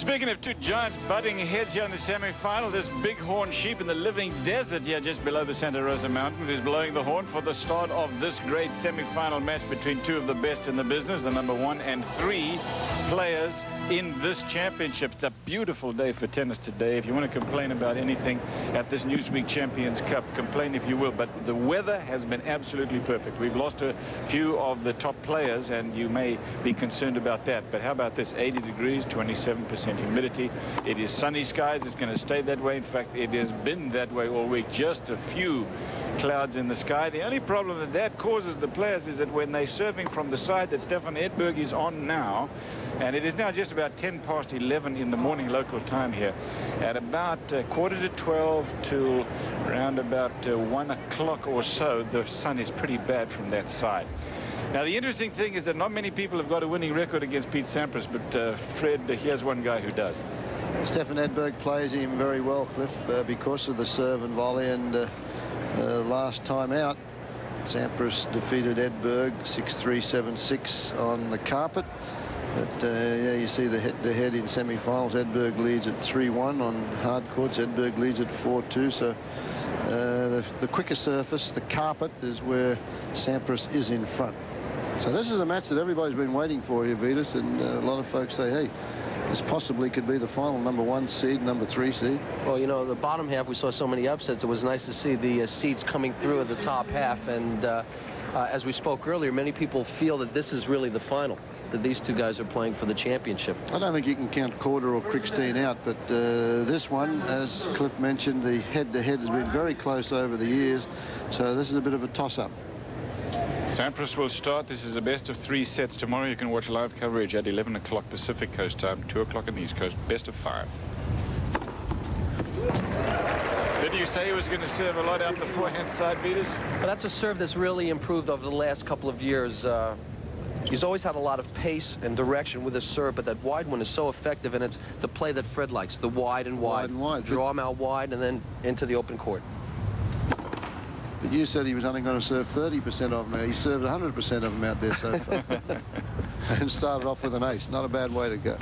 Speaking of two giants butting heads here in the semi-final, this bighorn sheep in the living desert here just below the Santa Rosa Mountains is blowing the horn for the start of this great semi-final match between two of the best in the business, the number 1 and 3 players in this championship. It's a beautiful day for tennis today. If you want to complain about anything at this Newsweek Champions Cup, complain if you will, but the weather has been absolutely perfect. We've lost a few of the top players, and you may be concerned about that, but how about this? 80 degrees, 27% humidity. It is sunny skies. It's going to stay that way. In fact, it has been that way all week. Just a few clouds in the sky. The only problem that causes the players is that when they're serving from the side that Stefan Edberg is on now, and it is now just about 10 past 11 in the morning local time here, at about quarter to 12 till around about 1 o'clock or so, the sun is pretty bad from that side. Now, the interesting thing is that not many people have got a winning record against Pete Sampras, but Fred, here's one guy who does. Stefan Edberg plays him very well, Cliff, because of the serve and volley, and last time out, Sampras defeated Edberg 6-3, 7-6 on the carpet. But yeah, you see the head-to-head in semi-finals. Edberg leads at 3-1 on hard courts. Edberg leads at 4-2. So the quicker surface, the carpet, is where Sampras is in front. So this is a match that everybody's been waiting for here, Vitas, and a lot of folks say, hey, this possibly could be the final number 1 seed, number 3 seed. Well, you know, the bottom half, we saw so many upsets. It was nice to see the seeds coming through at the top half. And as we spoke earlier, many people feel that this is really the final, that these two guys are playing for the championship. I don't think you can count Corder or Crickstein out, but this one, as Cliff mentioned, the head-to-head has been very close over the years, so this is a bit of a toss-up. Sampras will start. This is a best of 3 sets. Tomorrow you can watch live coverage at 11 o'clock Pacific Coast time, 2 o'clock on the East Coast, best of 5. Didn't you say he was going to serve a lot out the forehand side, Vitas? Well, that's a serve that's really improved over the last couple of years. He's always had a lot of pace and direction with his serve, but that wide one is so effective, and it's the play that Fred likes, the wide and wide. Draw him out wide and then into the open court. But you said he was only going to serve 30% of them. He served 100% of them out there so far. And started off with an ace. Not a bad way to go.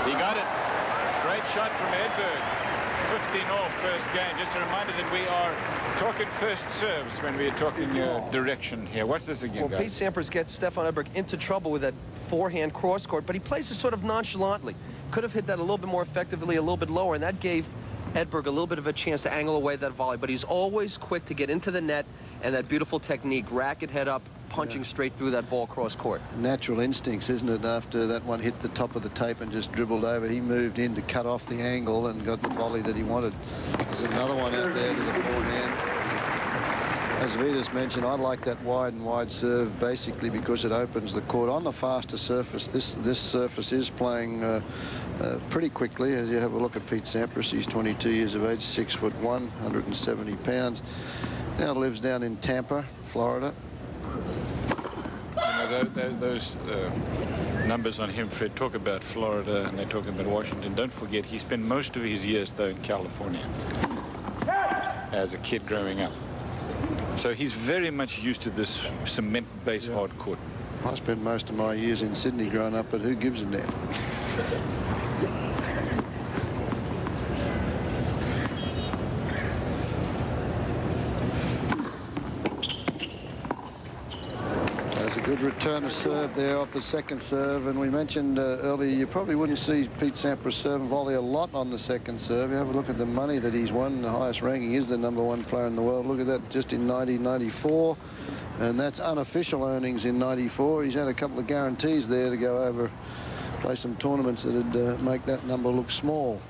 He got it. Great shot from Edberg. 15-all first game. Just a reminder that we are talking first serves when we are talking direction here. Watch this again, well, guys. Pete Sampras gets Stefan Edberg into trouble with that forehand cross court, but he plays it sort of nonchalantly. Could have hit that a little bit more effectively, a little bit lower, and that gave Edberg a little bit of a chance to angle away that volley. But he's always quick to get into the net, and that beautiful technique, racket head up, punching straight through that ball cross court. Natural instincts, isn't it? After that one hit the top of the tape and just dribbled over, he moved in to cut off the angle and got the volley that he wanted. There's another one out there to the forehand. As Vitas mentioned, I like that wide and wide serve basically because it opens the court on the faster surface. This surface is playing pretty quickly. As you have a look at Pete Sampras, he's 22 years of age, 6'1", 170 pounds. Now lives down in Tampa, Florida. You know, those numbers on him, Fred, talk about Florida and they talk about Washington. Don't forget, he spent most of his years, though, in California as a kid growing up. So he's very much used to this cement-based hard court. I spent most of my years in Sydney growing up, but who gives a damn? Good return of serve there off the second serve, and we mentioned earlier you probably wouldn't see Pete Sampras serve and volley a lot on the second serve. You have a look at the money that he's won. The highest ranking is the #1 player in the world. Look at that, just in 1994, and that's unofficial earnings in 94. He's had a couple of guarantees there to go over, play some tournaments that'd make that number look small.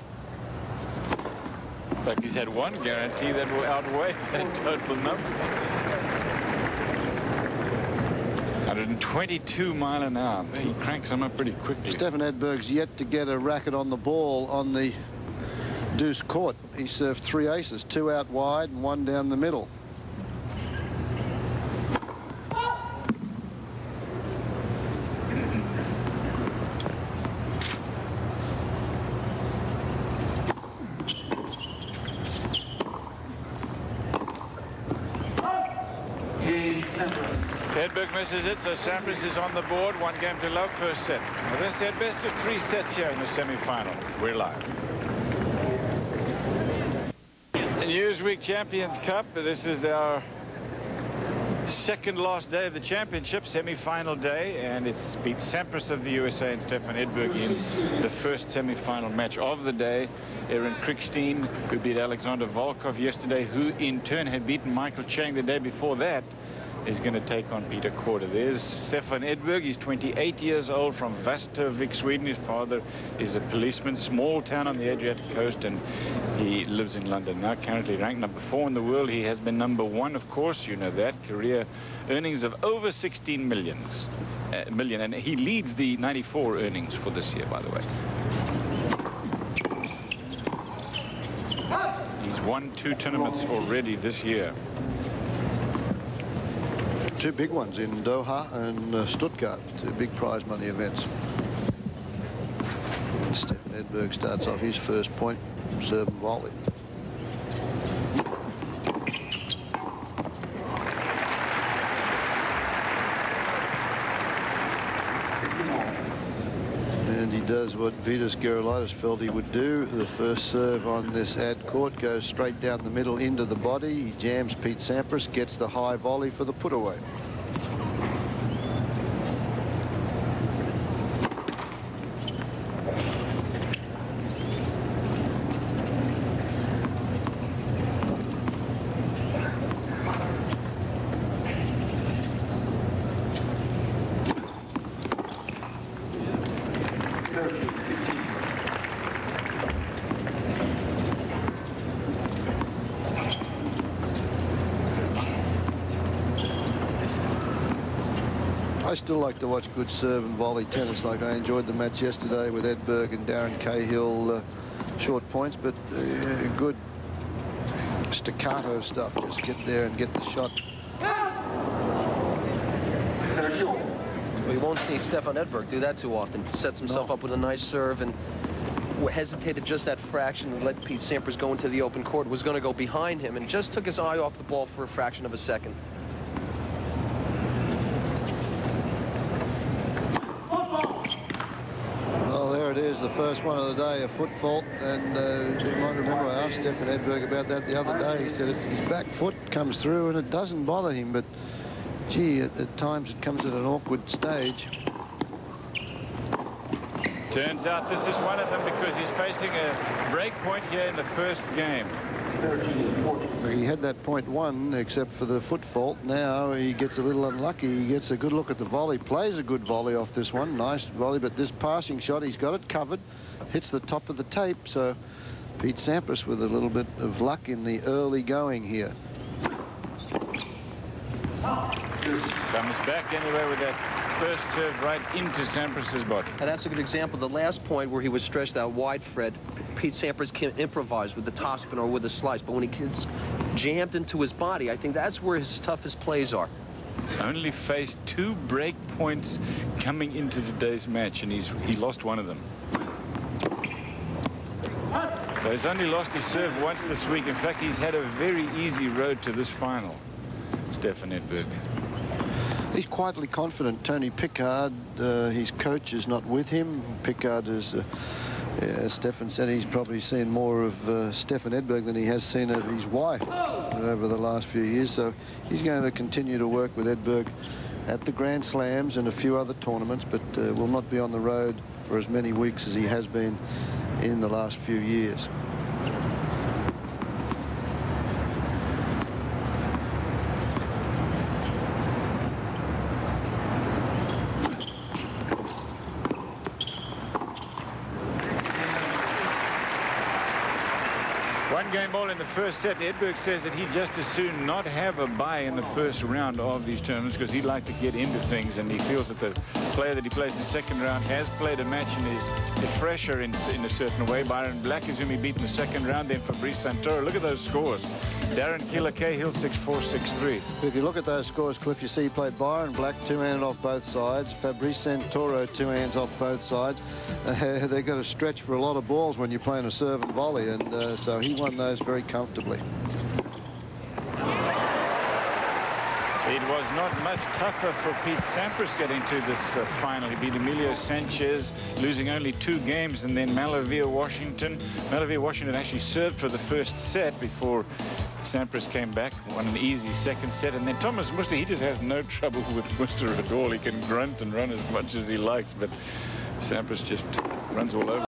In fact, he's had one guarantee that will outweigh that total number. 122 mile an hour. He cranks them up pretty quickly. Stefan Edberg's yet to get a racket on the ball on the deuce court. He served 3 aces, 2 out wide and 1 down the middle. misses it, so Sampras is on the board. 1 game to love, first set. As I said, best of 3 sets here in the semi-final. We're live. The Newsweek Champions Cup. This is our second last day of the championship, semi-final day, and it's beat Sampras of the USA and Stefan Edberg in the first semi-final match of the day. Aaron Krickstein, who beat Alexander Volkov yesterday, who in turn had beaten Michael Chang the day before that, is going to take on Peter Korda. There's Stefan Edberg. He's 28 years old, from Västervik, Sweden. His father is a policeman, small town on the Adriatic coast, and he lives in London now, currently ranked number 4 in the world. He has been number 1, of course, you know that. Career earnings of over 16 million, and he leads the 94 earnings for this year, by the way. He's won 2 tournaments already this year. 2 big ones in Doha and Stuttgart, 2 big prize money events. Stefan Edberg starts off his first point, serve and volley. And he does what Vitas Gerulaitis felt he would do. The first serve on this ad court goes straight down the middle into the body. He jams Pete Sampras, gets the high volley for the put away. I still like to watch good serve and volley tennis. Like I enjoyed the match yesterday with Edberg and Darren Cahill, short points, but good staccato stuff. Just get there and get the shot. We won't see Stefan Edberg do that too often. Sets himself up with a nice serve and hesitated just that fraction and let Pete Sampras go into the open court. Was going to go behind him and just took his eye off the ball for a fraction of a second. It is the first one of the day, a foot fault, and you might remember I asked Stefan Edberg about that the other day. He said his back foot comes through and it doesn't bother him, but gee, at times it comes at an awkward stage. Turns out this is one of them because he's facing a break point here in the first game. He had that .1 except for the foot fault. Now he gets a little unlucky. He gets a good look at the volley, plays a good volley off this one, nice volley, but this passing shot, he's got it covered, hits the top of the tape, so Pete Sampras with a little bit of luck in the early going here. Comes back anyway with that first serve right into Sampras's body. And that's a good example. The last point where he was stretched out wide, Fred, Pete Sampras can improvise with the topspin or with a slice, but when he gets jammed into his body, I think that's where his toughest plays are. Only faced 2 break points coming into today's match, and he lost one of them. So he's only lost his serve once this week. In fact, he's had a very easy road to this final, Stefan Edberg. He's quietly confident. Tony Pickard, his coach, is not with him. Pickard is, as Stefan said, he's probably seen more of Stefan Edberg than he has seen of his wife over the last few years. So he's going to continue to work with Edberg at the Grand Slams and a few other tournaments, but will not be on the road for as many weeks as he has been in the last few years. Game ball in the first set. Edberg says that he'd just as soon not have a bye in the first round of these tournaments because he'd like to get into things, and he feels that the player that he plays in the second round has played a match and is fresher in a certain way. Byron Black is whom he beat in the second round, then Fabrice Santoro. Look at those scores. Darren Cahill 6-4, 6-3. If you look at those scores, Cliff, you see he played Byron Black two-handed off both sides, Fabrice Santoro two hands off both sides. They've got to stretch for a lot of balls when you're playing a serve and volley, and so he won those very comfortably. It was not much tougher for Pete Sampras getting to this final. He beat Emilio Sanchez, losing only 2 games, and then Malavia Washington. Malavia Washington actually served for the first set before Sampras came back, won an easy second set. And then Thomas Muster, he just has no trouble with Muster at all. He can grunt and run as much as he likes, but Sampras just runs all over.